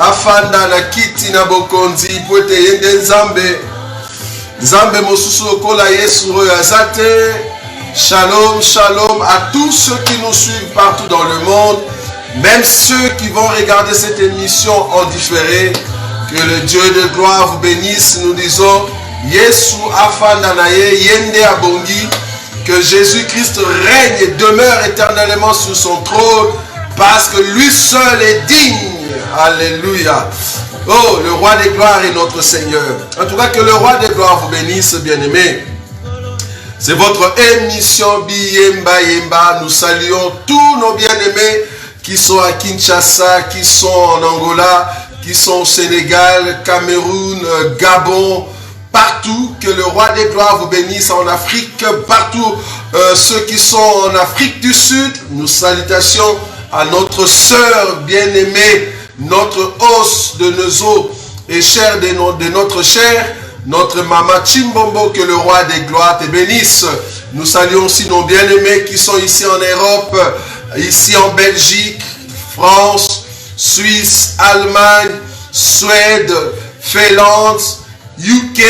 afanda na kiti na bokonzi pote yende nzambe nzambe mosusu lokola Yesu oyo azate. Shalom, shalom à tous ceux qui nous suivent partout dans le monde, même ceux qui vont regarder cette émission en différé. Que le Dieu de gloire vous bénisse. Nous disons Yesu afanda na ye yende abongi. Que Jésus-Christ règne et demeure éternellement sur son trône, parce que lui seul est digne. Alléluia. Oh, le roi des gloires est notre Seigneur. En tout cas, que le roi des gloires vous bénisse, bien-aimés. C'est votre émission Biyemba Yemba. Nous saluons tous nos bien-aimés qui sont à Kinshasa, qui sont en Angola, qui sont au Sénégal, Cameroun, Gabon, partout. Que le roi des gloires vous bénisse en Afrique, partout. Ceux qui sont en Afrique du Sud, nous salutations à notre sœur bien-aimée, notre os de nos os et chair de notre chair, notre maman Chimbombo. Que le roi des gloires te bénisse. Nous saluons aussi nos bien-aimés qui sont ici en Europe, ici en Belgique, France, Suisse, Allemagne, Suède, Finlande, UK,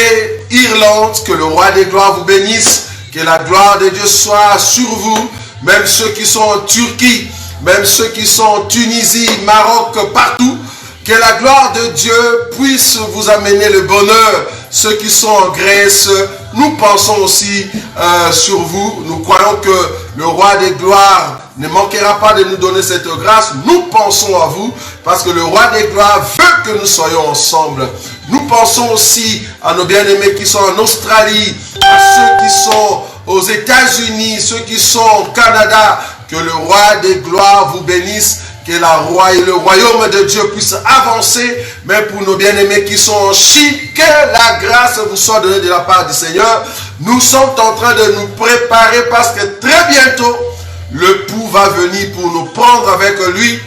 Irlande. Que le roi des gloires vous bénisse. Que la gloire de Dieu soit sur vous. Même ceux qui sont en Turquie, même ceux qui sont en Tunisie, Maroc, partout. Que la gloire de Dieu puisse vous amener le bonheur. Ceux qui sont en Grèce, nous pensons aussi sur vous. Nous croyons que le roi des gloires ne manquera pas de nous donner cette grâce. Nous pensons à vous parce que le roi des gloires veut que nous soyons ensemble. Nous pensons aussi à nos bien-aimés qui sont en Australie, à ceux qui sont aux États-Unis, ceux qui sont au Canada. Que le roi des gloires vous bénisse. Que le royaume de Dieu puisse avancer. Mais pour nos bien-aimés qui sont en Chine, que la grâce vous soit donnée de la part du Seigneur. Nous sommes en train de nous préparer parce que très bientôt, le pou va venir pour nous prendre avec lui.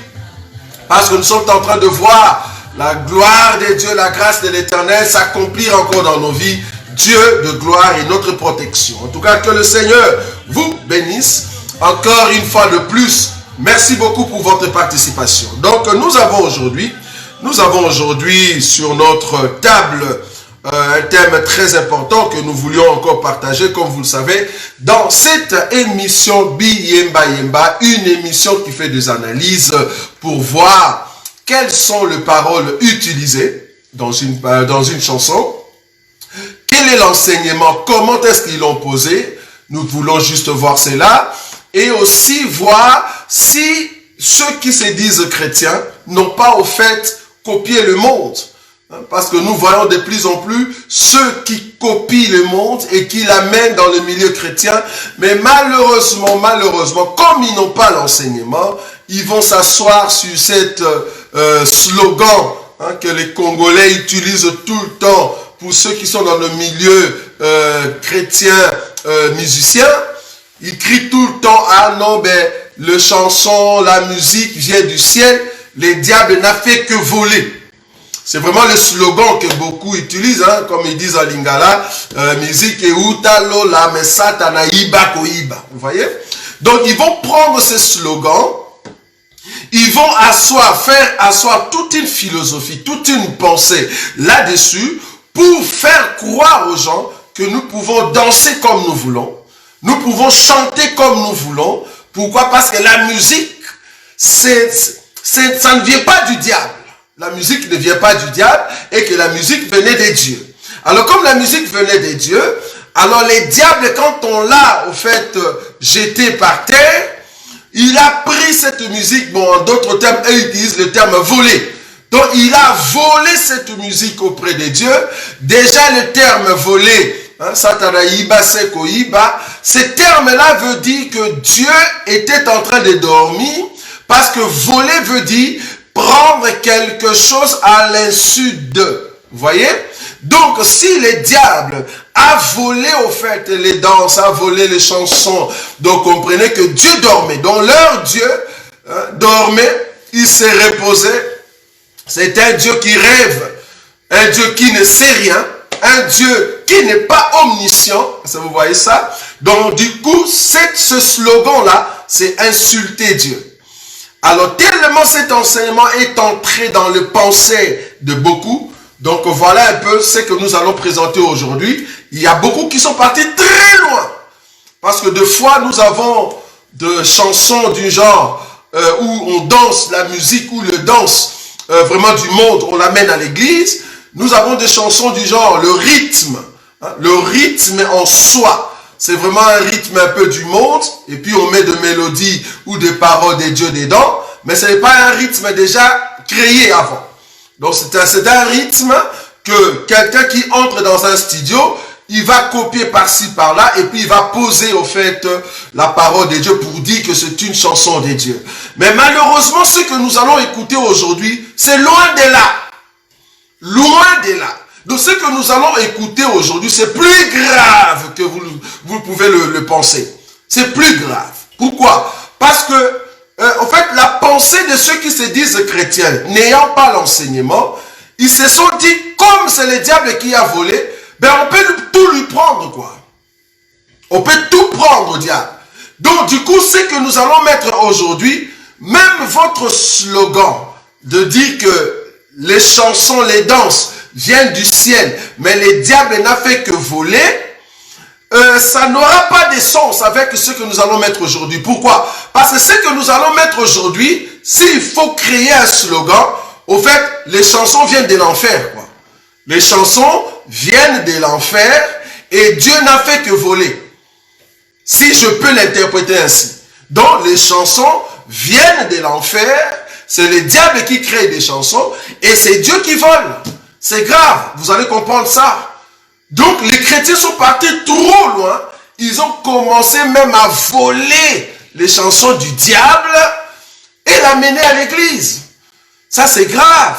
Parce que nous sommes en train de voir la gloire de Dieu, la grâce de l'Éternel s'accomplir encore dans nos vies. Dieu de gloire est notre protection. En tout cas, que le Seigneur vous bénisse. Encore une fois de plus, merci beaucoup pour votre participation. Donc, nous avons aujourd'hui sur notre table un thème très important que nous voulions encore partager, comme vous le savez, dans cette émission Biyemba Yemba, une émission qui fait des analyses pour voir quelles sont les paroles utilisées dans une chanson, quel est l'enseignement, comment est-ce qu'ils l'ont posé. Nous voulons juste voir cela. Et aussi voir si ceux qui se disent chrétiens n'ont pas au fait copié le monde. Parce que nous voyons de plus en plus ceux qui copient le monde et qui l'amènent dans le milieu chrétien. Mais malheureusement, comme ils n'ont pas l'enseignement, ils vont s'asseoir sur cette slogan que les Congolais utilisent tout le temps pour ceux qui sont dans le milieu chrétien musicien. Il crie tout le temps, ah non, ben, le chanson, la musique vient du ciel, les diables n'a fait que voler. C'est vraiment le slogan que beaucoup utilisent, comme ils disent en lingala, musique et utalo la mesatana iba koiba. Vous voyez? Donc ils vont prendre ce slogan, ils vont faire asseoir toute une philosophie, toute une pensée là-dessus pour faire croire aux gens que nous pouvons danser comme nous voulons. Nous pouvons chanter comme nous voulons. Pourquoi? Parce que la musique, ça ne vient pas du diable. La musique ne vient pas du diable et que la musique venait des dieux. Alors comme la musique venait des dieux, alors les diables, quand on l'a au fait jeté par terre, il a pris cette musique, bon en d'autres termes, eux utilisent le terme voler. Donc il a volé cette musique auprès des dieux. Déjà le terme voler, Satanaïba, Sekoïba, ce terme-là veut dire que Dieu était en train de dormir, parce que voler veut dire prendre quelque chose à l'insu d'eux. Vous voyez? Donc, si le diable a volé au fait les danses, a volé les chansons, donc comprenez que Dieu dormait. Donc, leur Dieu dormait, il s'est reposé. C'est un Dieu qui rêve, un Dieu qui ne sait rien, un Dieu qui n'est pas omniscient. Vous voyez ça? Donc, du coup, ce slogan-là, c'est insulter Dieu. Alors, tellement cet enseignement est entré dans le pensée de beaucoup, donc voilà un peu ce que nous allons présenter aujourd'hui. Il y a beaucoup qui sont partis très loin. Parce que des fois, nous avons de chansons du genre où on danse la musique, ou le danse vraiment du monde, on l'amène à l'église. Nous avons des chansons du genre le rythme. Hein, le rythme en soi. C'est vraiment un rythme un peu du monde. Et puis on met de mélodies ou des paroles des dieux dedans. Mais ce n'est pas un rythme déjà créé avant. Donc c'est un rythme que quelqu'un qui entre dans un studio, il va copier par-ci, par-là, et puis il va poser au fait la parole de Dieu pour dire que c'est une chanson de Dieu. Mais malheureusement, ce que nous allons écouter aujourd'hui, c'est loin de là. Loin de là. Donc ce que nous allons écouter aujourd'hui, c'est plus grave que vous pouvez le penser. C'est plus grave. Pourquoi? Parce que, en fait, la pensée de ceux qui se disent chrétiens, n'ayant pas l'enseignement, ils se sont dit, comme c'est le diable qui a volé, ben on peut tout lui prendre, quoi. On peut tout prendre au diable. Donc, du coup, ce que nous allons mettre aujourd'hui, même votre slogan de dire que les chansons, les danses viennent du ciel, mais le diable n'a fait que voler, ça n'aura pas de sens avec ce que nous allons mettre aujourd'hui. Pourquoi? Parce que ce que nous allons mettre aujourd'hui, s'il faut créer un slogan, au fait, les chansons viennent de l'enfer, quoi. Les chansons viennent de l'enfer et Dieu n'a fait que voler. Si je peux l'interpréter ainsi. Donc, les chansons viennent de l'enfer, c'est le diable qui crée des chansons et c'est Dieu qui vole. C'est grave, vous allez comprendre ça. Donc, les chrétiens sont partis trop loin. Ils ont commencé même à voler les chansons du diable et l'amener à l'église. Ça, c'est grave.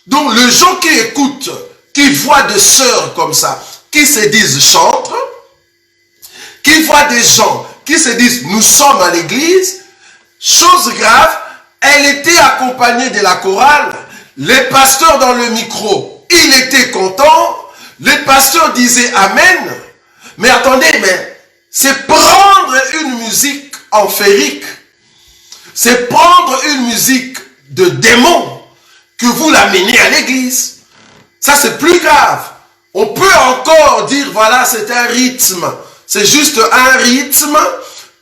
Donc, les gens qui écoutent, qui voient des sœurs comme ça, qui se disent chantres, qui voient des gens qui se disent nous sommes à l'église, chose grave, elle était accompagnée de la chorale, les pasteurs dans le micro, il était content, les pasteurs disaient amen, mais attendez, mais c'est prendre une musique enphérique, c'est prendre une musique de démon que vous l'amenez à l'église. Ça, c'est plus grave. On peut encore dire, voilà, c'est un rythme. C'est juste un rythme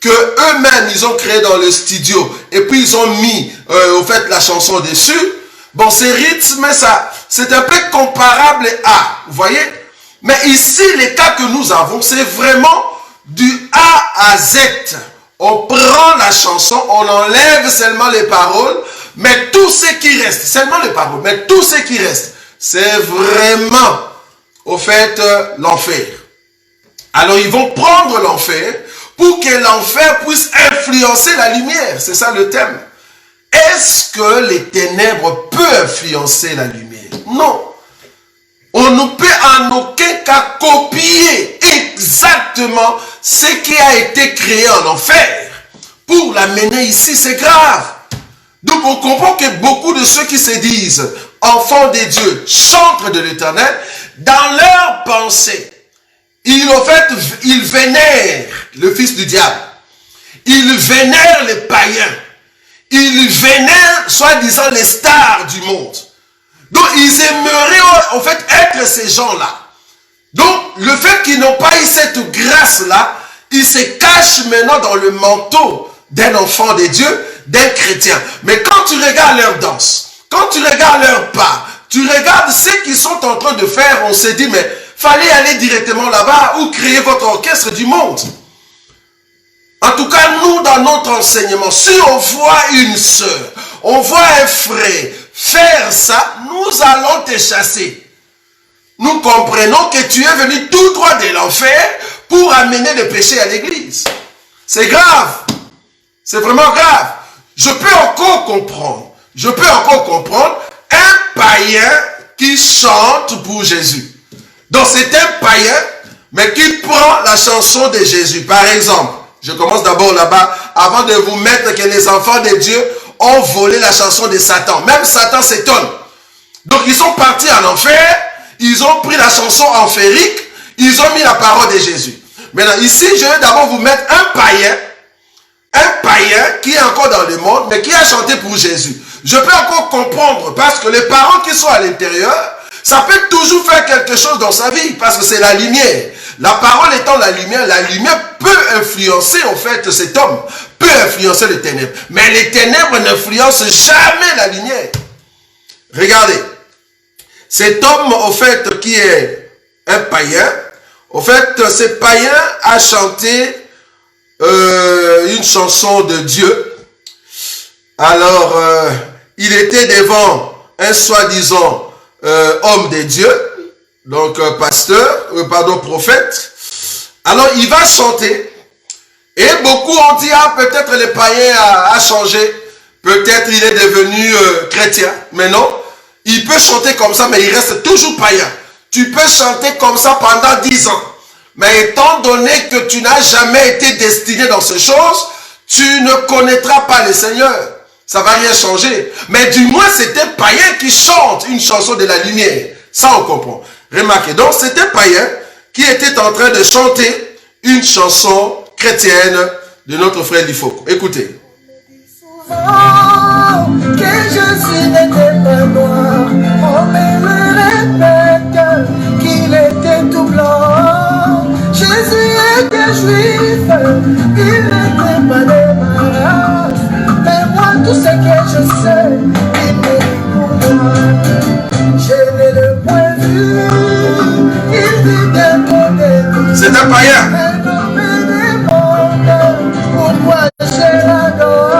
que eux-mêmes, ils ont créé dans le studio. Et puis, ils ont mis, au fait, la chanson dessus. Bon, ces rythmes, ça, c'est un peu comparable à, vous voyez? Mais ici, les cas que nous avons, c'est vraiment du A à Z. On prend la chanson, on enlève seulement les paroles, mais tout ce qui reste, seulement les paroles, mais tout ce qui reste, c'est vraiment, au fait, l'enfer. Alors, ils vont prendre l'enfer pour que l'enfer puisse influencer la lumière. C'est ça le thème. Est-ce que les ténèbres peuvent influencer la lumière? Non. On ne peut en aucun cas copier exactement ce qui a été créé en enfer pour l'amener ici. C'est grave. Donc on comprend que beaucoup de ceux qui se disent enfants de Dieu, chantres de l'Éternel, dans leur pensée, ils vénèrent le fils du diable. Ils vénèrent les païens. Ils vénèrent, soi-disant, les stars du monde. Donc, ils aimeraient, en fait, être ces gens-là. Donc, le fait qu'ils n'ont pas eu cette grâce-là, ils se cachent maintenant dans le manteau d'un enfant de Dieu, d'un chrétien. Mais quand tu regardes leur danse, quand tu regardes leur pas, tu regardes ce qu'ils sont en train de faire, on se dit, mais fallait aller directement là-bas ou créer votre orchestre du monde. En tout cas, nous, dans notre enseignement, si on voit une sœur, on voit un frère faire ça, nous allons te chasser. Nous comprenons que tu es venu tout droit de l'enfer pour amener le péché à l'église. C'est grave. C'est vraiment grave. Je peux encore comprendre. Je peux encore comprendre un païen qui chante pour Jésus. Donc c'est un païen, mais qui prend la chanson de Jésus. Par exemple, je commence d'abord là-bas, avant de vous mettre que les enfants de Dieu ont volé la chanson de Satan. Même Satan s'étonne. Donc ils sont partis en enfer, ils ont pris la chanson enphérique, ils ont mis la parole de Jésus. Maintenant ici, je vais d'abord vous mettre un païen un païen qui est encore dans le monde, mais qui a chanté pour Jésus. Je peux encore comprendre, parce que les parents qui sont à l'intérieur, ça peut toujours faire quelque chose dans sa vie, parce que c'est la lumière. La parole étant la lumière peut influencer en fait cet homme, peut influencer les ténèbres. Mais les ténèbres n'influencent jamais la lumière. Regardez, cet homme au fait qui est un païen, au fait ce païen a chanté une chanson de Dieu. Alors, il était devant un soi-disant homme de Dieu, donc prophète. Alors, il va chanter. Et beaucoup ont dit, ah, peut-être le païen a changé. Peut-être il est devenu chrétien. Mais non, il peut chanter comme ça, mais il reste toujours païen. Tu peux chanter comme ça pendant 10 ans. Mais étant donné que tu n'as jamais été destiné dans ces choses, tu ne connaîtras pas le Seigneur. Ça ne va rien changer. Mais du moins, c'est un païen qui chante une chanson de la lumière. Ça, on comprend. Remarquez. Donc, c'est un païen qui était en train de chanter une chanson chrétienne de notre frère Lifoko. Écoutez. Que Jésus n'était pas noir, on me le répète qu'il était tout blanc. Jésus était juif, il n'était pas des malades. Mais moi, tout ce que je sais, il me dit pour moi. Je n'ai le point vu, il dit des mots de vie. C'est un païen. Un homme demande pourquoi je l'adore.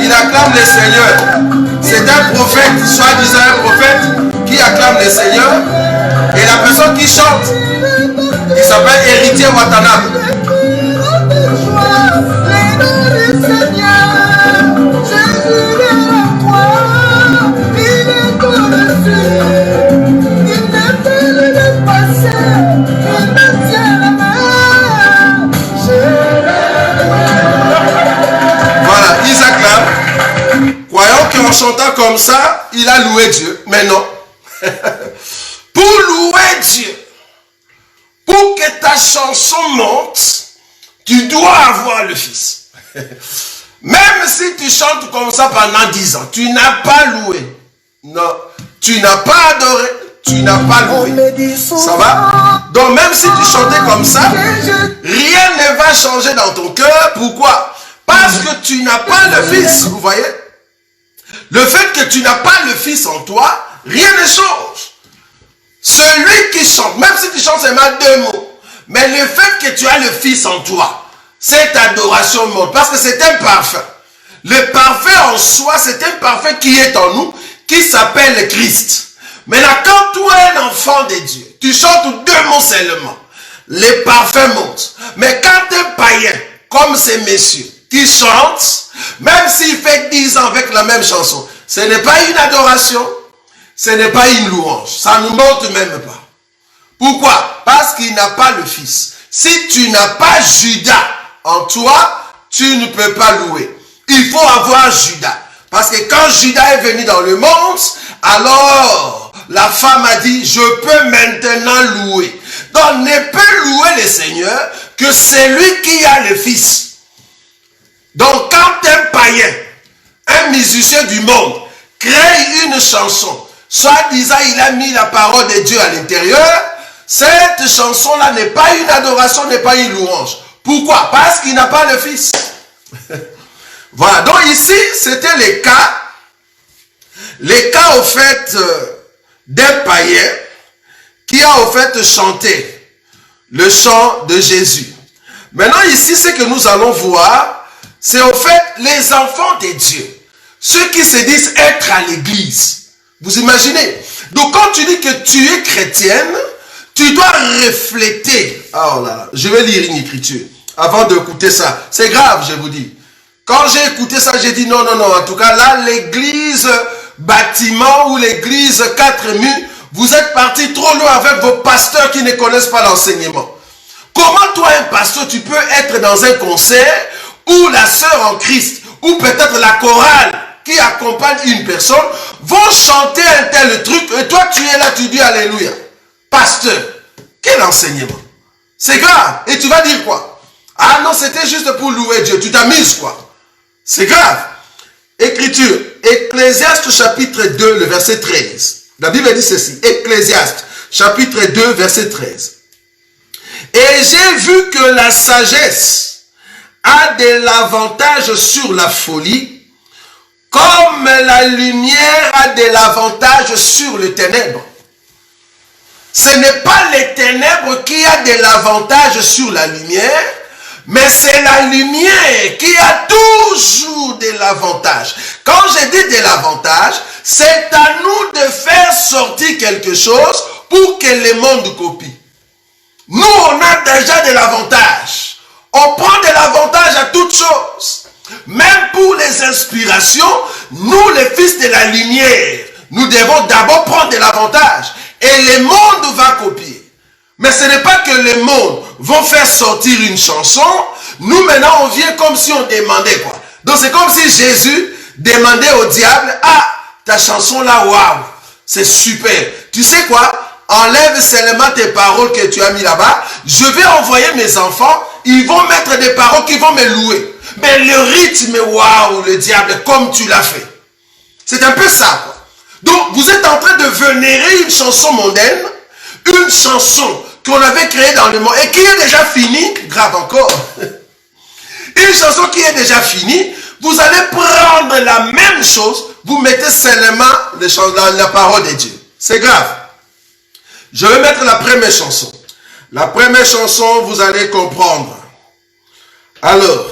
Il acclame le Seigneur. C'est un prophète, soi-disant un prophète, qui acclame le Seigneur. Et la personne qui chante, il s'appelle Héritier Watanabe. Croyons qu'en chantant comme ça, il a loué Dieu. Mais non. Pour louer Dieu, pour que ta chanson monte, tu dois avoir le Fils. Même si tu chantes comme ça pendant 10 ans, tu n'as pas loué. Non. Tu n'as pas adoré. Tu n'as pas loué. Ça va? Donc même si tu chantais comme ça, rien ne va changer dans ton cœur. Pourquoi? Parce que tu n'as pas le Fils. Vous voyez? Le fait que tu n'as pas le Fils en toi, rien ne change. Celui qui chante, même si tu chantes seulement 2 mots, mais le fait que tu as le Fils en toi, cette adoration monte, parce que c'est un parfum. Le parfum en soi, c'est un parfum qui est en nous, qui s'appelle Christ. Maintenant, quand tu es un enfant de Dieu, tu chantes 2 mots seulement, les parfums montent. Mais quand un païen, comme ces messieurs, qui chante, même s'il fait 10 ans avec la même chanson, ce n'est pas une adoration, ce n'est pas une louange, ça ne monte même pas. Pourquoi? Parce qu'il n'a pas le Fils. Si tu n'as pas Judas en toi, tu ne peux pas louer. Il faut avoir Judas. Parce que quand Judas est venu dans le monde, alors la femme a dit, je peux maintenant louer. Donc ne peut louer le Seigneur que celui qui a le Fils. Donc quand un païen, un musicien du monde, crée une chanson, soi-disant il a mis la parole de Dieu à l'intérieur, cette chanson-là n'est pas une adoration, n'est pas une louange. Pourquoi? Parce qu'il n'a pas le Fils. Voilà, donc ici, c'était les cas au fait d'un païen qui a au fait chanté le chant de Jésus. Maintenant ici, ce que nous allons voir, c'est au fait les enfants de Dieu, ceux qui se disent être à l'église. Vous imaginez? Donc quand tu dis que tu es chrétienne, tu dois refléter. Oh là là, je vais lire une écriture avant d'écouter ça. C'est grave, je vous dis. Quand j'ai écouté ça, j'ai dit non, non, non. En tout cas, là, l'église bâtiment ou l'église 4 murs, vous êtes partis trop loin avec vos pasteurs qui ne connaissent pas l'enseignement. Comment toi, un pasteur, tu peux être dans un concert où la sœur en Christ, ou peut-être la chorale qui accompagne une personne, vont chanter un tel truc, et toi, tu es là, tu dis alléluia. Pasteur, quel enseignement? C'est grave. Et tu vas dire quoi? Ah non, c'était juste pour louer Dieu. Tu t'amuses quoi? C'est grave. Écriture, Ecclésiaste chapitre 2, le verset 13. La Bible dit ceci, Ecclésiaste chapitre 2, verset 13. Et j'ai vu que la sagesse a de l'avantage sur la folie, comme la lumière a de l'avantage sur le ténèbre. Ce n'est pas les ténèbres qui a de l'avantage sur la lumière, mais c'est la lumière qui a toujours de l'avantage. Quand je dis de l'avantage, c'est à nous de faire sortir quelque chose pour que le monde copie. Nous, on a déjà de l'avantage. On prend de l'avantage à toutes choses. Même pour les inspirations, nous, les fils de la lumière, nous devons d'abord prendre de l'avantage. Et le monde va copier. Mais ce n'est pas que le monde va faire sortir une chanson. Nous, maintenant, on vient comme si on demandait quoi. Donc, c'est comme si Jésus demandait au diable, ah, ta chanson là, waouh, c'est super. Tu sais quoi? Enlève seulement tes paroles que tu as mis là-bas. Je vais envoyer mes enfants. Ils vont mettre des paroles qui vont me louer. Mais le rythme, waouh, le diable, comme tu l'as fait. C'est un peu ça, quoi. Donc, vous êtes en train de vénérer une chanson mondaine, une chanson qu'on avait créée dans le monde et qui est déjà finie, grave encore. Une chanson qui est déjà finie, vous allez prendre la même chose, vous mettez seulement la parole de Dieu. C'est grave. Je vais mettre la première chanson. La première chanson, vous allez comprendre. Alors,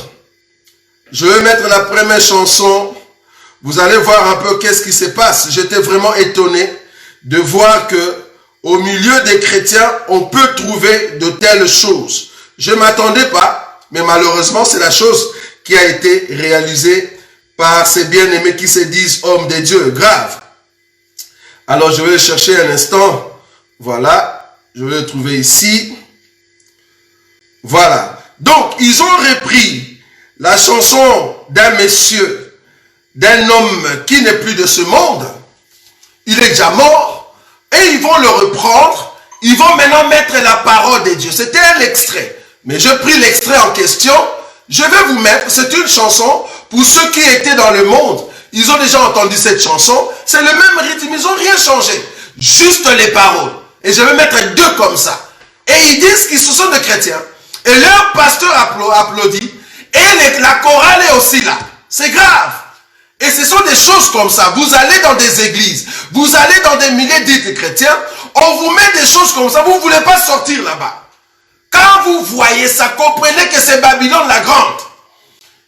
je vais mettre la première chanson. Vous allez voir un peu qu'est-ce qui se passe. J'étais vraiment étonné de voir que au milieu des chrétiens, on peut trouver de telles choses. Je ne m'attendais pas, mais malheureusement, c'est la chose qui a été réalisée par ces bien-aimés qui se disent hommes de Dieu. Grave. Alors, je vais chercher un instant. Voilà. Je vais le trouver ici. Voilà. Donc, ils ont repris la chanson d'un monsieur, d'un homme qui n'est plus de ce monde. Il est déjà mort. Et ils vont le reprendre. Ils vont maintenant mettre la parole de Dieu. C'était un extrait. Mais je pris l'extrait en question. Je vais vous mettre. C'est une chanson pour ceux qui étaient dans le monde. Ils ont déjà entendu cette chanson. C'est le même rythme. Ils n'ont rien changé. Juste les paroles. Et je vais mettre deux comme ça. Et ils disent qu'ils sont des chrétiens. Et leur pasteur applaudit. Et la chorale est aussi là. C'est grave. Et ce sont des choses comme ça. Vous allez dans des églises. Vous allez dans des milliers dits chrétiens. On vous met des choses comme ça. Vous ne voulez pas sortir là-bas. Quand vous voyez ça, comprenez que c'est Babylone la grande.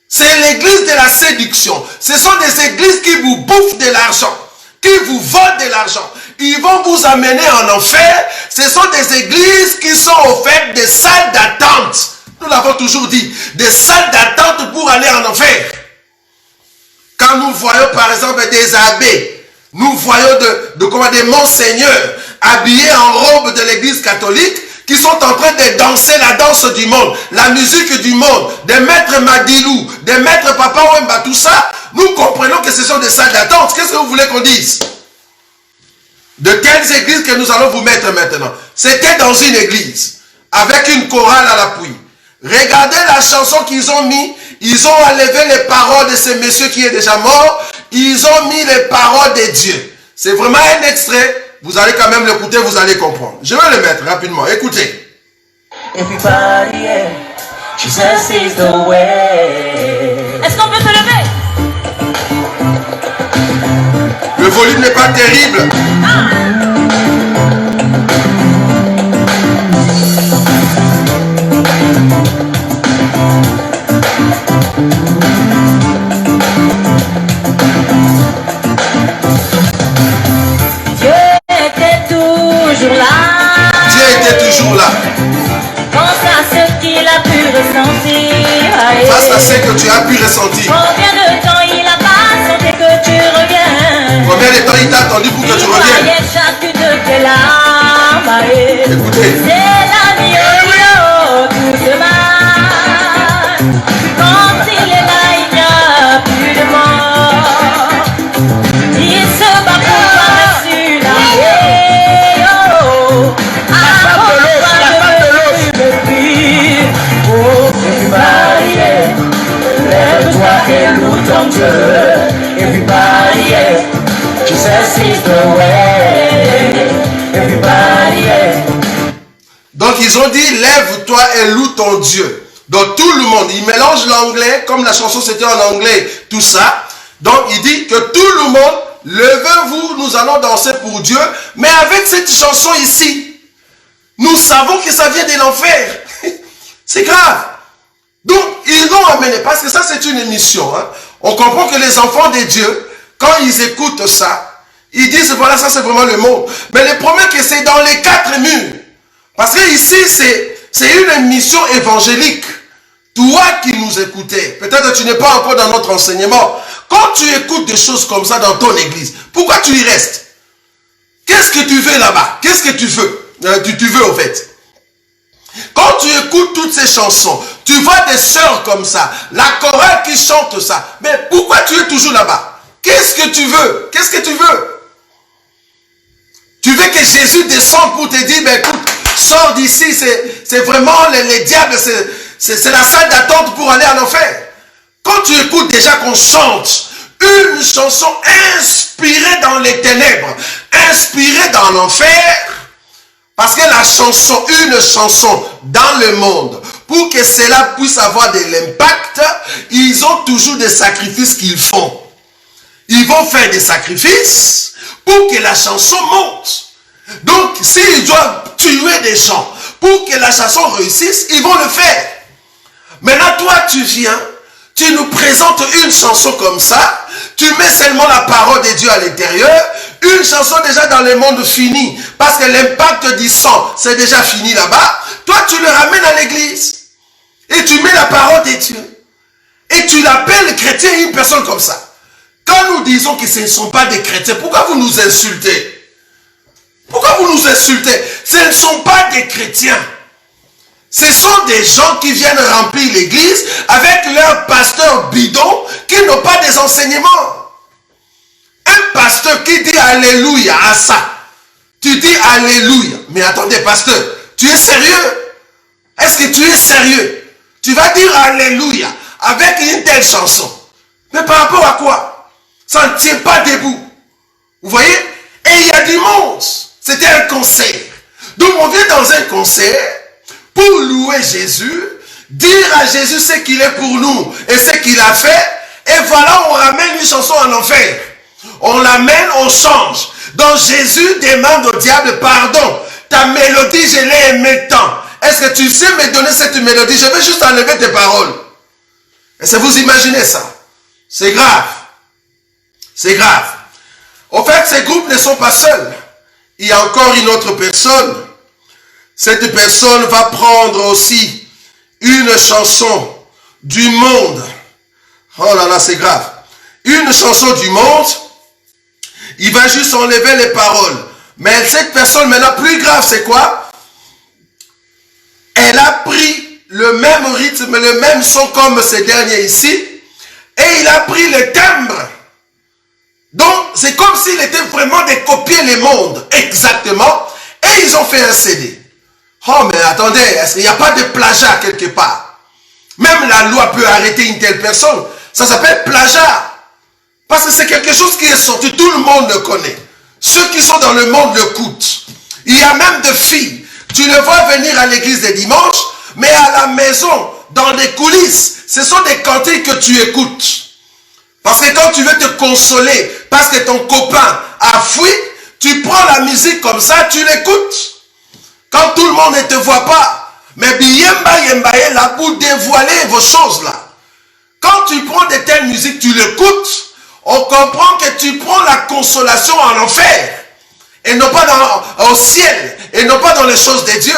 C'est l'église de la séduction. Ce sont des églises qui vous bouffent de l'argent. Qui vous volent de l'argent. Ils vont vous amener en enfer. Ce sont des églises qui sont offertes des salles d'attente. Nous l'avons toujours dit. Des salles d'attente pour aller en enfer. Quand nous voyons par exemple des abbés, nous voyons des monseigneurs habillés en robe de l'église catholique qui sont en train de danser la danse du monde, la musique du monde, des maîtres Madilou, des maîtres Papa Wemba, tout ça, nous comprenons que ce sont des salles d'attente. Qu'est-ce que vous voulez qu'on dise? De telles églises que nous allons vous mettre maintenant. C'était dans une église, avec une chorale à l'appui. Regardez la chanson qu'ils ont mis. Ils ont enlevé les paroles de ce monsieur qui est déjà mort. Ils ont mis les paroles de Dieu. C'est vraiment un extrait. Vous allez quand même l'écouter, vous allez comprendre. Je vais le mettre rapidement. Écoutez. Everybody, yeah. Jesus is the way. Est-ce qu'on peut se lever? Le volume n'est pas terrible. Pense à ce qu'il a pu ressentir face passé que tu as pu ressentir? Combien de temps il a patienté que tu reviens? Combien de temps il t'a attendu pour que tu reviennes? Chacune de tes larmes. Écoutez. C'est la vie, tout se mal. Quand il est là, il n'y a plus de mort. Il se bat pour toi sur la vie. Lève-toi et loue ton Dieu. Everybody, yeah. Jesus is the way. Everybody, yeah. Donc ils ont dit lève-toi et loue ton Dieu. Donc tout le monde, il mélange l'anglais, comme la chanson c'était en anglais, tout ça. Donc il dit que tout le monde, levez-vous, nous allons danser pour Dieu. Mais avec cette chanson ici, nous savons que ça vient de l'enfer. C'est grave. Donc, ils l'ont amené, parce que ça, c'est une émission. Hein. On comprend que les enfants de Dieu, quand ils écoutent ça, ils disent, voilà, ça, c'est vraiment le monde. Mais le problème, c'est que c'est dans les 4 murs. Parce que ici, c'est une émission évangélique. Toi qui nous écoutais, peut-être que tu n'es pas encore dans notre enseignement. Quand tu écoutes des choses comme ça dans ton église, pourquoi tu y restes? Qu'est-ce que tu veux là-bas? Qu'est-ce que tu veux? Tu veux, au fait. Quand tu écoutes toutes ces chansons, tu vois des sœurs comme ça, la chorale qui chante ça. Mais pourquoi tu es toujours là-bas? Qu'est-ce que tu veux? Qu'est-ce que tu veux? Tu veux que Jésus descende pour te dire, ben écoute, sors d'ici, c'est vraiment les diables, c'est la salle d'attente pour aller en enfer. Quand tu écoutes déjà qu'on chante une chanson inspirée dans les ténèbres, inspirée dans l'enfer, parce que la chanson, une chanson dans le monde, pour que cela puisse avoir de l'impact, ils ont toujours des sacrifices qu'ils font. Ils vont faire des sacrifices pour que la chanson monte. Donc, s'ils doivent tuer des gens pour que la chanson réussisse, ils vont le faire. Maintenant, toi, tu viens, tu nous présentes une chanson comme ça, tu mets seulement la parole de Dieu à l'intérieur, une chanson déjà dans le monde fini, parce que l'impact du sang, c'est déjà fini là-bas. Toi, tu le ramènes à l'église, et tu mets la parole de Dieu, et tu l'appelles chrétien une personne comme ça. Quand nous disons que ce ne sont pas des chrétiens, pourquoi vous nous insultez? Pourquoi vous nous insultez? Ce ne sont pas des chrétiens. Ce sont des gens qui viennent remplir l'église avec leur pasteur bidon qui n'ont pas des enseignements. Un pasteur qui dit alléluia à ça. Tu dis alléluia. Mais attendez, pasteur, tu es sérieux? Est-ce que tu es sérieux? Tu vas dire alléluia avec une telle chanson. Mais par rapport à quoi? Ça ne tient pas debout. Vous voyez? Et il y a du monde. C'était un concert. Donc on vient dans un concert pour louer Jésus, dire à Jésus ce qu'il est pour nous et ce qu'il a fait. Et voilà, on ramène une chanson en enfer. On l'amène, on change. Donc Jésus demande au diable, pardon, ta mélodie, je l'ai aimée tant. Est-ce que tu sais me donner cette mélodie? Je vais juste enlever tes paroles. Est-ce que vous imaginez ça? C'est grave. C'est grave. Au fait, ces groupes ne sont pas seuls. Il y a encore une autre personne. Cette personne va prendre aussi une chanson du monde. Oh là là, c'est grave. Une chanson du monde. Il va juste enlever les paroles. Mais cette personne, maintenant, plus grave, c'est quoi? Elle a pris le même rythme, le même son comme ces derniers ici. Et il a pris le timbre. Donc, c'est comme s'il était vraiment de copier le monde. Exactement. Et ils ont fait un CD. Oh, mais attendez, est-ce qu'il n'y a pas de plagiat quelque part? Même la loi peut arrêter une telle personne. Ça s'appelle plagiat. Parce que c'est quelque chose qui est sorti, tout le monde le connaît. Ceux qui sont dans le monde l'écoutent. Il y a même des filles. Tu les vois venir à l'église les dimanches, mais à la maison, dans les coulisses, ce sont des cantiques que tu écoutes. Parce que quand tu veux te consoler, parce que ton copain a fui, tu prends la musique comme ça, tu l'écoutes. Quand tout le monde ne te voit pas, mais biyemba yemba est là pour dévoiler vos choses là. Quand tu prends de telles musiques, tu l'écoutes, on comprend que tu prends la consolation en enfer, et non pas au ciel, et non pas dans les choses de Dieu.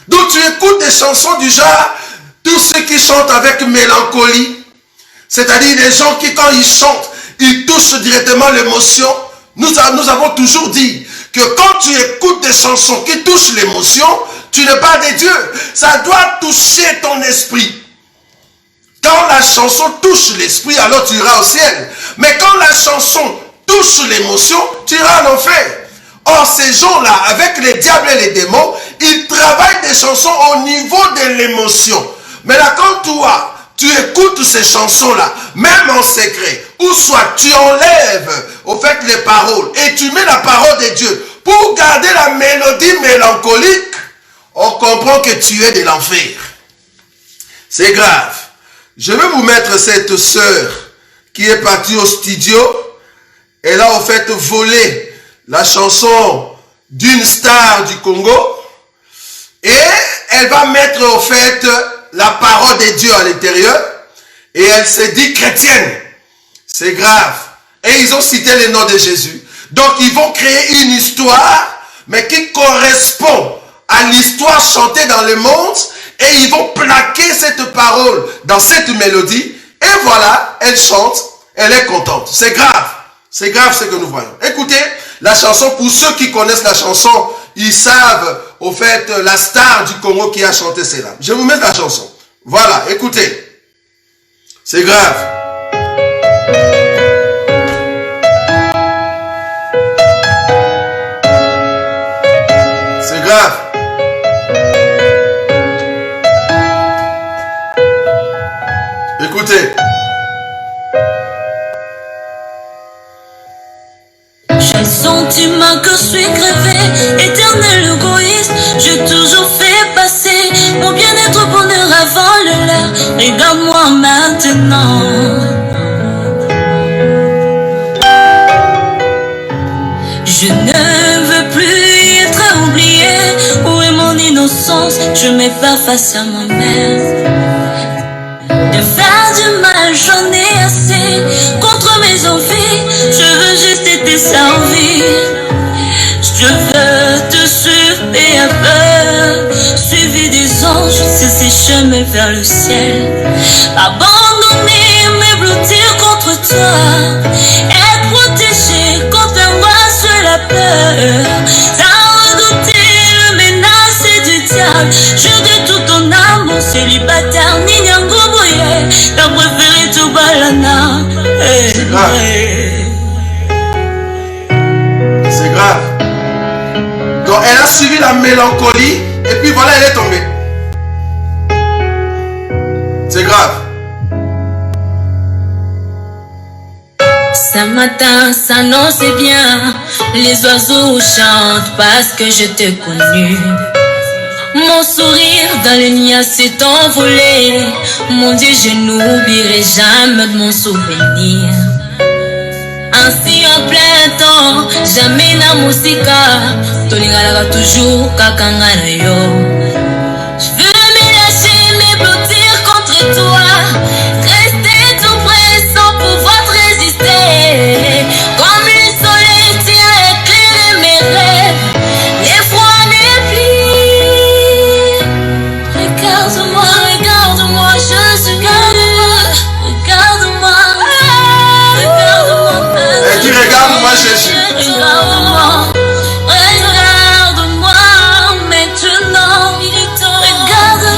Donc tu écoutes des chansons du genre, Tous ceux qui chantent avec mélancolie, c'est-à-dire les gens qui, quand ils chantent, ils touchent directement l'émotion. Nous avons toujours dit que quand tu écoutes des chansons qui touchent l'émotion, tu n'es pas de Dieu. Ça doit toucher ton esprit. Quand la chanson touche l'esprit, alors tu iras au ciel. Mais quand la chanson touche l'émotion, tu iras en enfer. Or, ces gens-là, avec les diables et les démons, ils travaillent des chansons au niveau de l'émotion. Mais là, quand toi, tu écoutes ces chansons-là, même en secret, ou soit tu enlèves, au fait, les paroles, et tu mets la parole de Dieu pour garder la mélodie mélancolique, on comprend que tu es de l'enfer. C'est grave. Je vais vous mettre cette sœur qui est partie au studio. Elle a, au fait, volé la chanson d'une star du Congo. Et elle va mettre, au fait, la parole de Dieu à l'intérieur. Et elle se dit chrétienne. C'est grave. Et ils ont cité le nom de Jésus. Donc, ils vont créer une histoire, mais qui correspond à l'histoire chantée dans le monde. Et ils vont plaquer cette parole dans cette mélodie. Et voilà, elle chante. Elle est contente. C'est grave. C'est grave ce que nous voyons. Écoutez, la chanson, pour ceux qui connaissent la chanson, ils savent, au fait, la star du Congo qui a chanté cela. Je vous mets la chanson. Voilà, écoutez. C'est grave. C'est grave. Écoutez. Quel sentiment que je suis crevé, éternel égoïste, j'ai toujours fait passer mon bien-être bonheur avant le leur. Regarde-moi maintenant. Je ne veux plus être oublié. Où est mon innocence? Je m'efface face à moi-même. De faire du mal, j'en ai assez. Contre mes envies, je veux juste être servi. Je veux te suivre et à peu, suivi des anges sur ces chemins vers le ciel. Abandonner, me blottir contre toi, être protégé contre l'angoisse, la peur. Sans redouter le menace du diable, jure de tout ton amour célibataire, ni Nyangoboye, t'as préféré tout balana. C'est grave. C'est grave. Donc elle a suivi la mélancolie et puis voilà, elle est tombée. C'est grave. Ce matin s'annonce bien, les oiseaux chantent parce que je t'ai connu. Mon sourire dans les nuages s'est envolé. Mon Dieu, je n'oublierai jamais de mon souvenir. Ainsi en plein temps, jamais na musika, tolingala toujours kakanga na yo. Je veux me lâcher, me blottir contre toi, rester tout près sans pouvoir te résister. Comme le soleil tient à éclairer mes rêves, l'effroi n'est plus. Regarde-moi, regarde-moi, je suis regarde-moi, regarde-moi. Elle dit regarde-moi Jésus. Regarde-moi, regarde-moi maintenant. Regarde-moi,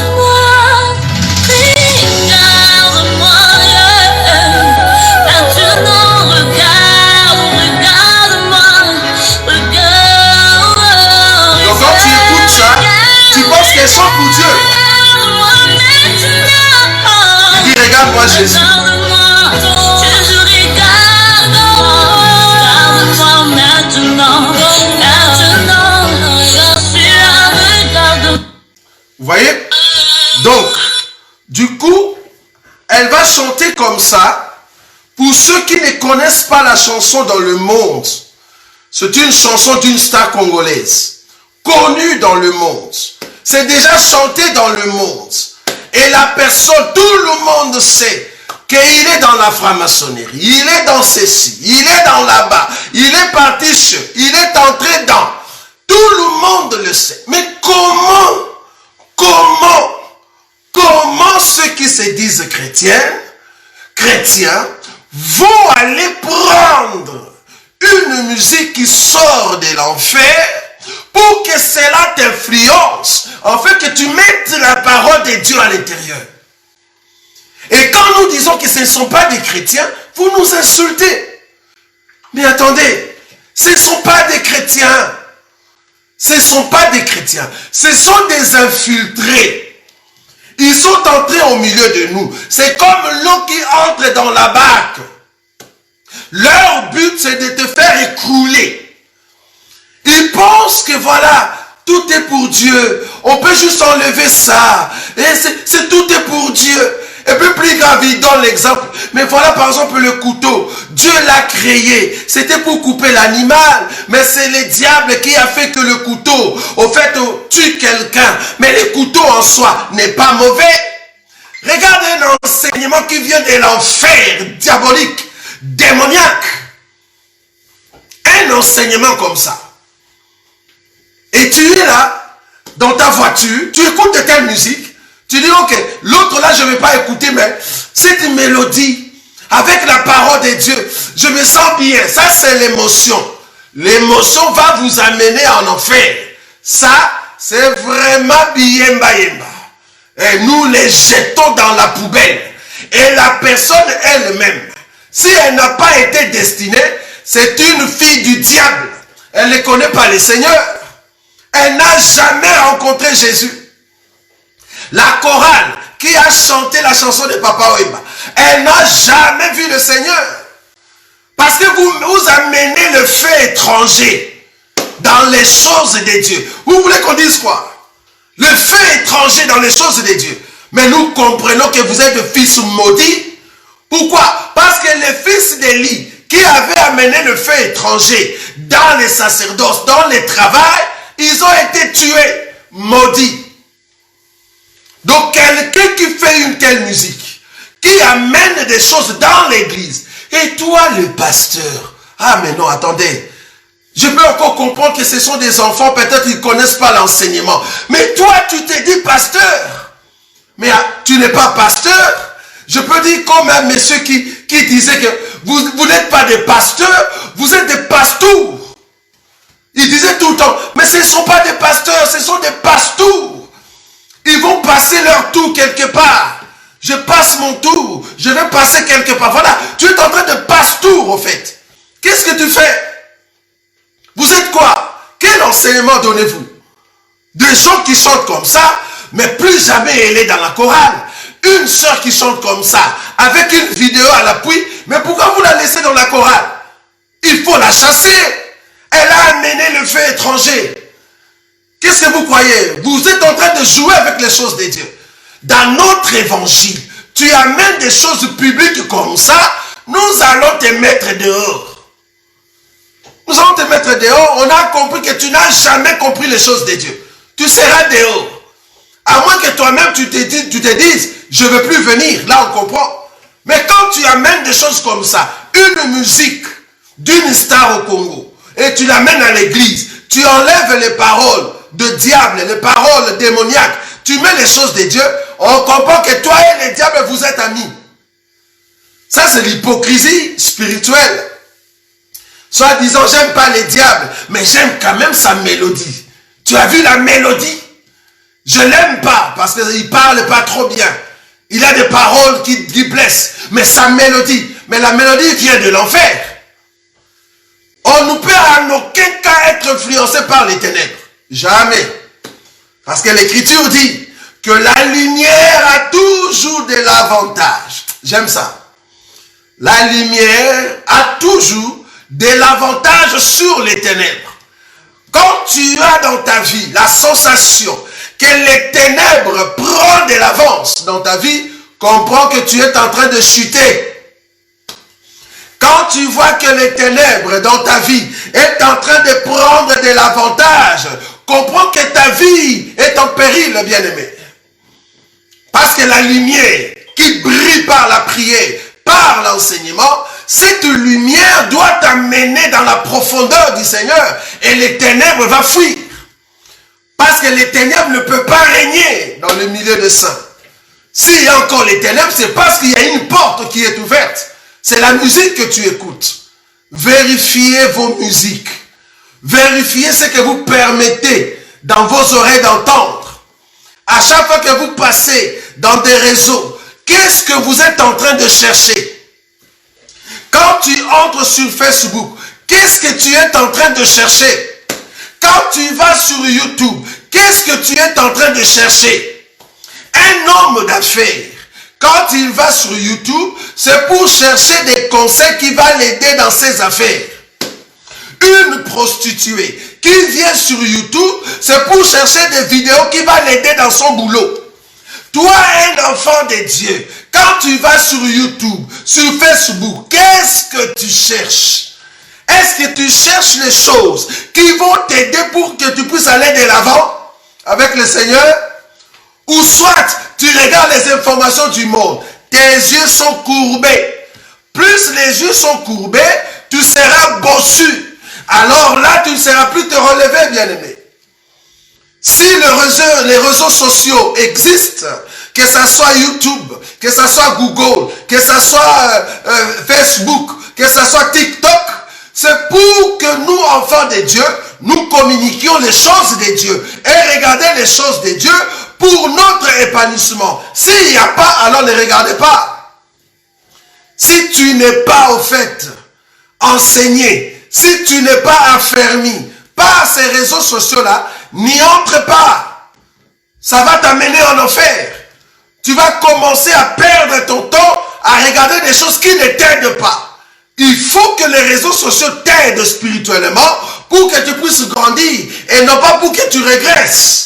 regarde-moi. Maintenant, regarde-moi, regarde. Donc quand tu écoutes ça, tu penses qu'elle chante pour Dieu. Elle dit regarde-moi Jésus. Vous voyez? Donc, du coup, elle va chanter comme ça. Pour ceux qui ne connaissent pas la chanson dans le monde, c'est une chanson d'une star congolaise, connue dans le monde. C'est déjà chanté dans le monde. Et la personne, tout le monde sait qu'il est dans la franc-maçonnerie, il est dans ceci, il est dans là-bas, il est parti chez, il est entré dans. Tout le monde le sait. Mais comment qui se disent chrétiens, vont aller prendre une musique qui sort de l'enfer pour que cela t'influence, en fait que tu mettes la parole de Dieu à l'intérieur. Et quand nous disons que ce ne sont pas des chrétiens, vous nous insultez. Mais attendez, ce ne sont pas des chrétiens. Ce ne sont pas des chrétiens. Ce sont des infiltrés. Ils sont entrés au milieu de nous. C'est comme l'eau qui entre dans la barque. Leur but, c'est de te faire écrouler. Ils pensent que voilà, tout est pour Dieu. On peut juste enlever ça. Et c'est tout est pour Dieu. Et puis plus grave, il donne l'exemple. Mais voilà par exemple le couteau. Dieu l'a créé. C'était pour couper l'animal. Mais c'est le diable qui a fait que le couteau, au fait, tue quelqu'un. Mais le couteau en soi n'est pas mauvais. Regardez un enseignement qui vient de l'enfer diabolique, démoniaque. Un enseignement comme ça. Et tu es là, dans ta voiture, tu écoutes de telle musique. Tu dis, ok, l'autre là, je ne vais pas écouter, mais cette mélodie, avec la parole de Dieu, je me sens bien. Ça, c'est l'émotion. L'émotion va vous amener en enfer. Ça, c'est vraiment biemba. Et nous les jetons dans la poubelle. Et la personne elle-même, si elle n'a pas été destinée, c'est une fille du diable. Elle ne connaît pas le Seigneur. Elle n'a jamais rencontré Jésus. La chorale qui a chanté la chanson de Papa Wemba, elle n'a jamais vu le Seigneur. Parce que vous amenez le fait étranger dans les choses de Dieu. Vous voulez qu'on dise quoi? Le fait étranger dans les choses de Dieu. Mais nous comprenons que vous êtes de fils maudits. Pourquoi? Parce que les fils d'Élie qui avaient amené le fait étranger dans les sacerdoces, dans les travails, ils ont été tués, maudits. Donc quelqu'un qui fait une telle musique, qui amène des choses dans l'église, et toi le pasteur, ah mais non, attendez, je peux encore comprendre que ce sont des enfants, peut-être qu'ils ne connaissent pas l'enseignement, mais toi tu te dis pasteur, mais tu n'es pas pasteur. Je peux dire comme un monsieur qui disait que vous n'êtes pas des pasteurs, vous êtes des pastours. Il disait tout le temps, mais ce ne sont pas des pasteurs, ce sont des pastours. Ils vont passer leur tour quelque part. Je passe mon tour. Je vais passer quelque part. Voilà. Tu es en train de passe-tour, au fait. Qu'est-ce que tu fais? Vous êtes quoi? Quel enseignement donnez-vous? Des gens qui chantent comme ça, mais plus jamais elle est dans la chorale. Une sœur qui chante comme ça, avec une vidéo à l'appui, mais pourquoi vous la laissez dans la chorale? Il faut la chasser. Elle a amené le fait étranger. Qu'est-ce que vous croyez? Vous êtes en train de jouer avec les choses de Dieu. Dans notre évangile, tu amènes des choses publiques comme ça, nous allons te mettre dehors. Nous allons te mettre dehors. On a compris que tu n'as jamais compris les choses de Dieu. Tu seras dehors. À moins que toi-même tu te dises, je ne veux plus venir. Là, on comprend. Mais quand tu amènes des choses comme ça, une musique d'une star au Congo, et tu l'amènes à l'église, tu enlèves les paroles de diable, les paroles démoniaques, tu mets les choses de Dieu, on comprend que toi et le diable, vous êtes amis. Ça, c'est l'hypocrisie spirituelle. Soit disant, j'aime pas les diables, mais j'aime quand même sa mélodie. Tu as vu la mélodie? Je l'aime pas, parce qu'il parle pas trop bien. Il a des paroles qui blessent, mais sa mélodie, mais la mélodie vient de l'enfer. On ne peut en aucun cas être influencé par les ténèbres. Jamais. Parce que l'Écriture dit que la lumière a toujours de l'avantage. J'aime ça. La lumière a toujours de l'avantage sur les ténèbres. Quand tu as dans ta vie la sensation que les ténèbres prennent de l'avance dans ta vie, comprends que tu es en train de chuter. Quand tu vois que les ténèbres dans ta vie est en train de prendre de l'avantage, comprends que ta vie est en péril, bien-aimé. Parce que la lumière qui brille par la prière, par l'enseignement, cette lumière doit t'amener dans la profondeur du Seigneur et les ténèbres vont fuir. Parce que les ténèbres ne peuvent pas régner dans le milieu des saints. S'il y a encore les ténèbres, c'est parce qu'il y a une porte qui est ouverte. C'est la musique que tu écoutes. Vérifiez vos musiques. Vérifiez ce que vous permettez dans vos oreilles d'entendre. À chaque fois que vous passez dans des réseaux, qu'est-ce que vous êtes en train de chercher? Quand tu entres sur Facebook, qu'est-ce que tu es en train de chercher? Quand tu vas sur YouTube, qu'est-ce que tu es en train de chercher? Un homme d'affaires, quand il va sur YouTube, c'est pour chercher des conseils qui vont l'aider dans ses affaires. Une prostituée qui vient sur YouTube, c'est pour chercher des vidéos qui vont l'aider dans son boulot. Toi, un enfant de Dieu, quand tu vas sur YouTube, sur Facebook, qu'est-ce que tu cherches? Est-ce que tu cherches les choses qui vont t'aider pour que tu puisses aller de l'avant avec le Seigneur? Ou soit tu regardes les informations du monde, tes yeux sont courbés. Plus les yeux sont courbés, tu seras bossu. Alors là, tu ne seras plus te relever, bien-aimé. Si les réseaux sociaux existent, que ce soit YouTube, que ce soit Google, que ce soit Facebook, que ce soit TikTok, c'est pour que nous, enfants de Dieu, nous communiquions les choses de Dieu et regarder les choses de Dieu pour notre épanouissement. S'il n'y a pas, alors ne regardez pas. Si tu n'es pas au fait enseigné, si tu n'es pas affermi par ces réseaux sociaux-là, n'y entre pas. Ça va t'amener en enfer. Tu vas commencer à perdre ton temps à regarder des choses qui ne t'aident pas. Il faut que les réseaux sociaux t'aident spirituellement pour que tu puisses grandir et non pas pour que tu régresses.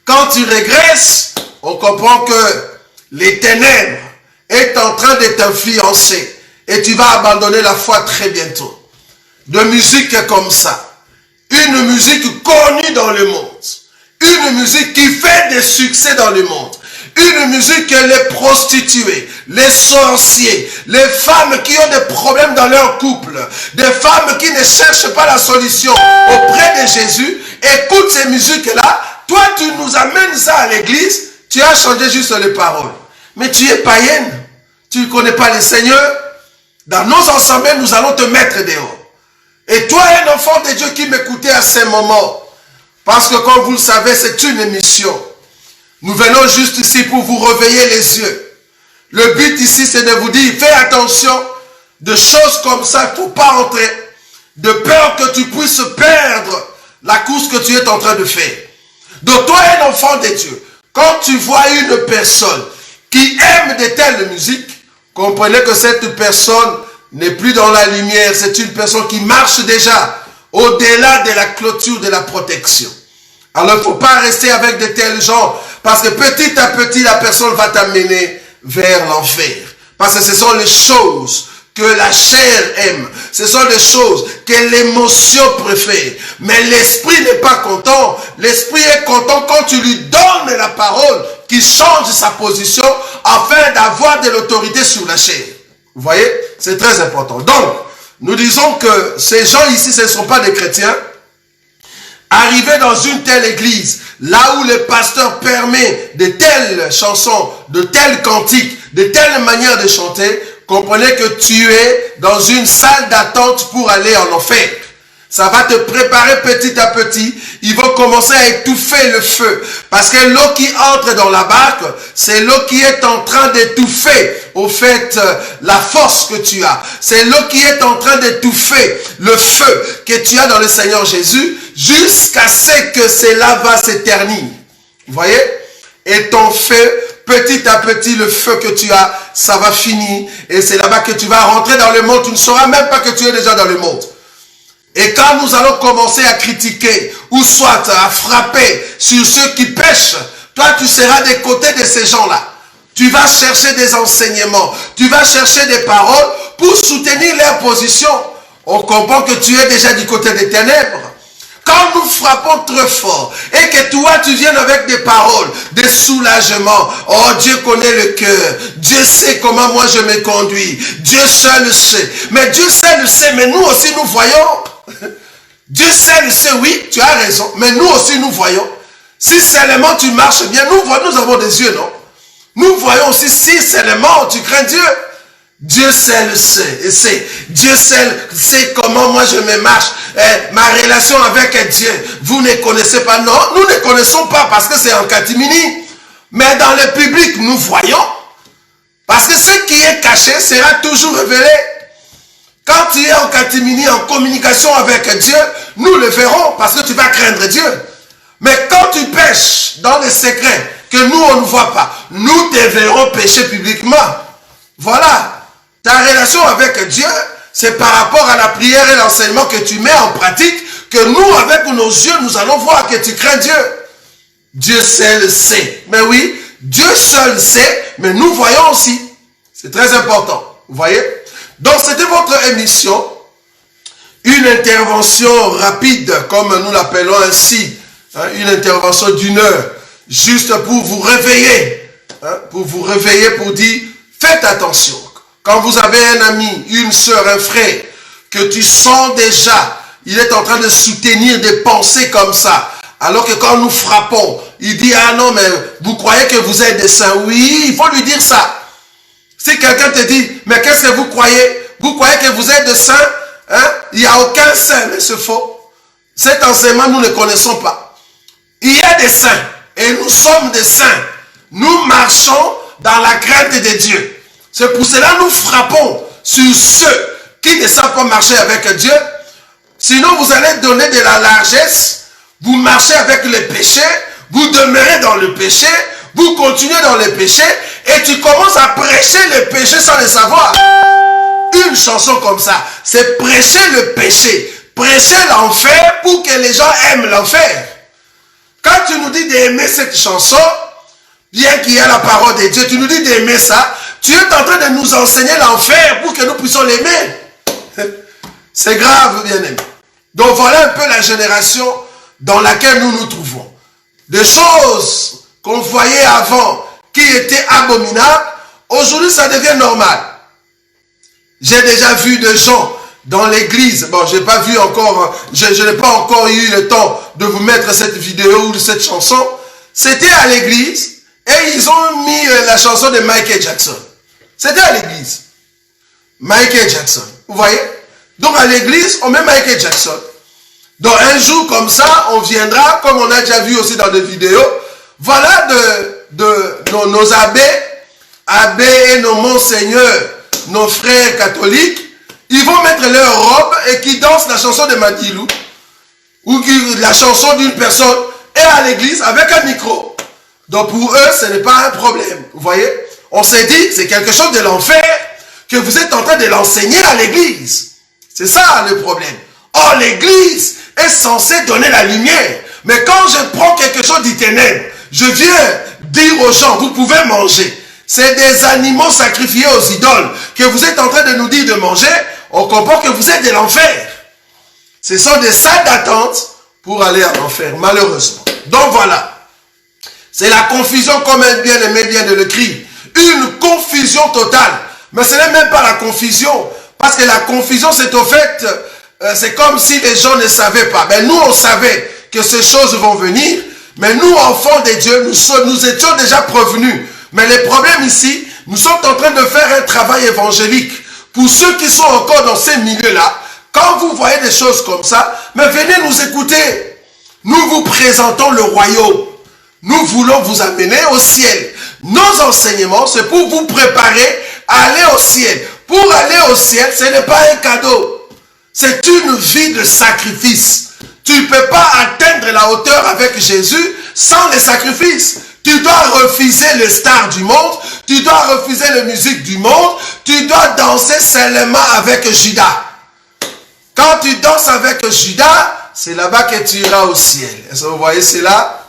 Quand tu régresses, on comprend que les ténèbres est en train de t'influencer et tu vas abandonner la foi très bientôt. De musique comme ça, une musique connue dans le monde, une musique qui fait des succès dans le monde, une musique que les prostituées, les sorciers, les femmes qui ont des problèmes dans leur couple, des femmes qui ne cherchent pas la solution auprès de Jésus, écoute ces musiques-là. Toi, tu nous amènes ça à l'église, tu as changé juste les paroles. Mais tu es païenne, tu ne connais pas le Seigneur. Dans nos ensembles, nous allons te mettre dehors. Et toi, un enfant de Dieu qui m'écoutait à ces moments, parce que comme vous le savez, c'est une émission. Nous venons juste ici pour vous réveiller les yeux. Le but ici, c'est de vous dire, fais attention, de choses comme ça, il ne faut pas entrer, de peur que tu puisses perdre la course que tu es en train de faire. Donc toi, un enfant de Dieu, quand tu vois une personne qui aime de telles musiques, comprenez que cette personne n'est plus dans la lumière, c'est une personne qui marche déjà au-delà de la clôture de la protection. Alors il ne faut pas rester avec de tels gens, parce que petit à petit, la personne va t'amener vers l'enfer. Parce que ce sont les choses que la chair aime. Ce sont les choses que l'émotion préfère. Mais l'esprit n'est pas content. L'esprit est content quand tu lui donnes la parole qui change sa position afin d'avoir de l'autorité sur la chair. Vous voyez? C'est très important. Donc, nous disons que ces gens ici, ce ne sont pas des chrétiens. Arriver dans une telle église, là où le pasteur permet de telles chansons, de tels cantiques, de telles manières de chanter, comprenez que tu es dans une salle d'attente pour aller en enfer. Ça va te préparer petit à petit. Ils vont commencer à étouffer le feu. Parce que l'eau qui entre dans la barque, c'est l'eau qui est en train d'étouffer, au fait, la force que tu as. C'est l'eau qui est en train d'étouffer le feu que tu as dans le Seigneur Jésus, jusqu'à ce que cela va s'éternir. Vous voyez? Et ton feu, petit à petit, le feu que tu as, ça va finir. Et c'est là-bas que tu vas rentrer dans le monde. Tu ne sauras même pas que tu es déjà dans le monde. Et quand nous allons commencer à critiquer, ou soit à frapper sur ceux qui pêchent, toi tu seras des côtés de ces gens-là. Tu vas chercher des enseignements, tu vas chercher des paroles pour soutenir leur position. On comprend que tu es déjà du côté des ténèbres. Quand nous frappons très fort et que toi tu viennes avec des paroles, des soulagements, oh Dieu connaît le cœur, Dieu sait comment moi je me conduis, Dieu seul le sait. Mais Dieu seul le sait, mais nous aussi nous voyons. Dieu seul le sait, oui, tu as raison, mais nous aussi nous voyons. Si seulement tu marches bien, nous avons des yeux, non? Nous voyons aussi si seulement tu crains Dieu. Dieu seul sait. Dieu seul sait comment moi je me marche. Ma relation avec Dieu, vous ne connaissez pas. Non, nous ne connaissons pas parce que c'est en catimini. Mais dans le public, nous voyons. Parce que ce qui est caché sera toujours révélé. Quand tu es en catimini, en communication avec Dieu, nous le verrons parce que tu vas craindre Dieu. Mais quand tu pêches dans les secrets que nous on ne voit pas, nous te verrons pécher publiquement. Voilà. Ta relation avec Dieu, c'est par rapport à la prière et l'enseignement que tu mets en pratique, que nous, avec nos yeux, nous allons voir que tu crains Dieu. Dieu seul sait. Mais oui, Dieu seul sait, mais nous voyons aussi. C'est très important. Vous voyez? Donc, c'était votre émission. Une intervention rapide, comme nous l'appelons ainsi. Hein, une intervention d'1 heure. Juste pour vous réveiller. Hein, pour vous réveiller, pour dire, faites attention. Quand vous avez un ami, une soeur, un frère, que tu sens déjà, il est en train de soutenir des pensées comme ça. Alors que quand nous frappons, il dit, ah non, mais vous croyez que vous êtes des saints? Oui, il faut lui dire ça. Si quelqu'un te dit, mais qu'est-ce que vous croyez? Vous croyez que vous êtes des saints? Hein? Il n'y a aucun saint, mais c'est faux. Cet enseignement, nous ne connaissons pas. Il y a des saints, et nous sommes des saints. Nous marchons dans la crainte de Dieu. C'est pour cela que nous frappons sur ceux qui ne savent pas marcher avec Dieu. Sinon, vous allez donner de la largesse. Vous marchez avec le péché. Vous demeurez dans le péché. Vous continuez dans le péché. Et tu commences à prêcher le péché sans le savoir. Une chanson comme ça, c'est prêcher le péché. Prêcher l'enfer pour que les gens aiment l'enfer. Quand tu nous dis d'aimer cette chanson, bien qu'il y ait la parole de Dieu, tu nous dis d'aimer ça, tu es en train de nous enseigner l'enfer pour que nous puissions l'aimer. C'est grave, bien-aimé. Donc voilà un peu la génération dans laquelle nous nous trouvons. Des choses qu'on voyait avant qui étaient abominables, aujourd'hui ça devient normal. J'ai déjà vu des gens dans l'église, bon je n'ai pas vu encore, je n'ai pas encore eu le temps de vous mettre cette vidéo ou cette chanson. C'était à l'église et ils ont mis la chanson de Michael Jackson. C'était à l'église. Michael Jackson. Vous voyez? Donc à l'église, on met Michael Jackson. Donc un jour comme ça, on viendra, comme on a déjà vu aussi dans des vidéos, voilà nos abbés et nos monseigneurs, nos frères catholiques, ils vont mettre leur robe et qui dansent la chanson de Madilou, ou la chanson d'une personne, et à l'église avec un micro. Donc pour eux, ce n'est pas un problème. Vous voyez? On s'est dit, c'est quelque chose de l'enfer que vous êtes en train de l'enseigner à l'église. C'est ça le problème. Or, l'église est censée donner la lumière. Mais quand je prends quelque chose du ténèbre, je viens dire aux gens, vous pouvez manger. C'est des animaux sacrifiés aux idoles que vous êtes en train de nous dire de manger. On comprend que vous êtes de l'enfer. Ce sont des salles d'attente pour aller en enfer, malheureusement. Donc voilà. C'est la confusion, comme un bien-aimé vient de l'écrire. Une confusion totale. Mais ce n'est même pas la confusion. Parce que la confusion, c'est au fait, c'est comme si les gens ne savaient pas. Mais nous, on savait que ces choses vont venir. Mais nous, enfants de Dieu, nous étions déjà prévenus. Mais le problème ici, nous sommes en train de faire un travail évangélique. Pour ceux qui sont encore dans ces milieux-là, quand vous voyez des choses comme ça, mais venez nous écouter. Nous vous présentons le royaume. Nous voulons vous amener au ciel. Nos enseignements, c'est pour vous préparer à aller au ciel. Pour aller au ciel, ce n'est pas un cadeau. C'est une vie de sacrifice. Tu ne peux pas atteindre la hauteur avec Jésus sans les sacrifices. Tu dois refuser les stars du monde. Tu dois refuser la musique du monde. Tu dois danser seulement avec Judas. Quand tu danses avec Judas, c'est là-bas que tu iras au ciel. Est-ce que vous voyez cela?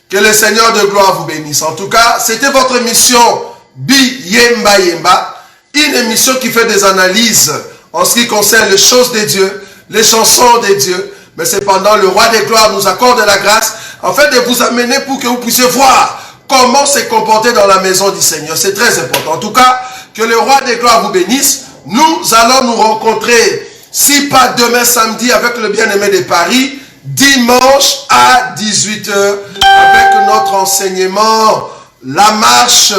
Que le Seigneur de gloire vous bénisse. En tout cas, c'était votre émission Bi Yemba Yemba. Une émission qui fait des analyses en ce qui concerne les choses de Dieu, les chansons de Dieu. Mais cependant, le roi des gloires nous accorde la grâce en fait de vous amener pour que vous puissiez voir comment se comporter dans la maison du Seigneur. C'est très important. En tout cas, que le roi des gloires vous bénisse. Nous allons nous rencontrer, si pas demain samedi avec le bien-aimé de Paris, dimanche à 18 h avec notre enseignement, la marche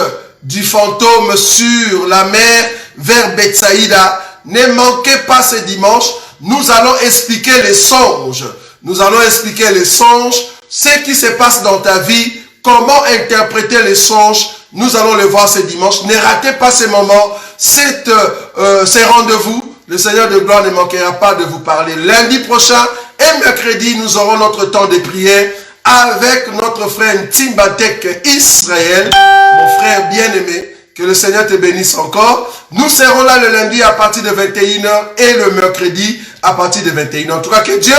du fantôme sur la mer vers Bethsaïda. Ne manquez pas ce dimanche. Nous allons expliquer les songes. Nous allons expliquer les songes, ce qui se passe dans ta vie, comment interpréter les songes. Nous allons le voir ce dimanche. Ne ratez pas ces moments, ces rendez-vous. Le Seigneur de gloire ne manquera pas de vous parler. Lundi prochain et mercredi, nous aurons notre temps de prière avec notre frère Timbatek Israël, mon frère bien-aimé. Que le Seigneur te bénisse encore. Nous serons là le lundi à partir de 21h et le mercredi à partir de 21h. En tout cas, que Dieu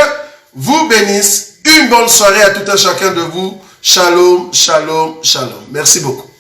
vous bénisse. Une bonne soirée à tout un chacun de vous. Shalom, shalom, shalom. Merci beaucoup.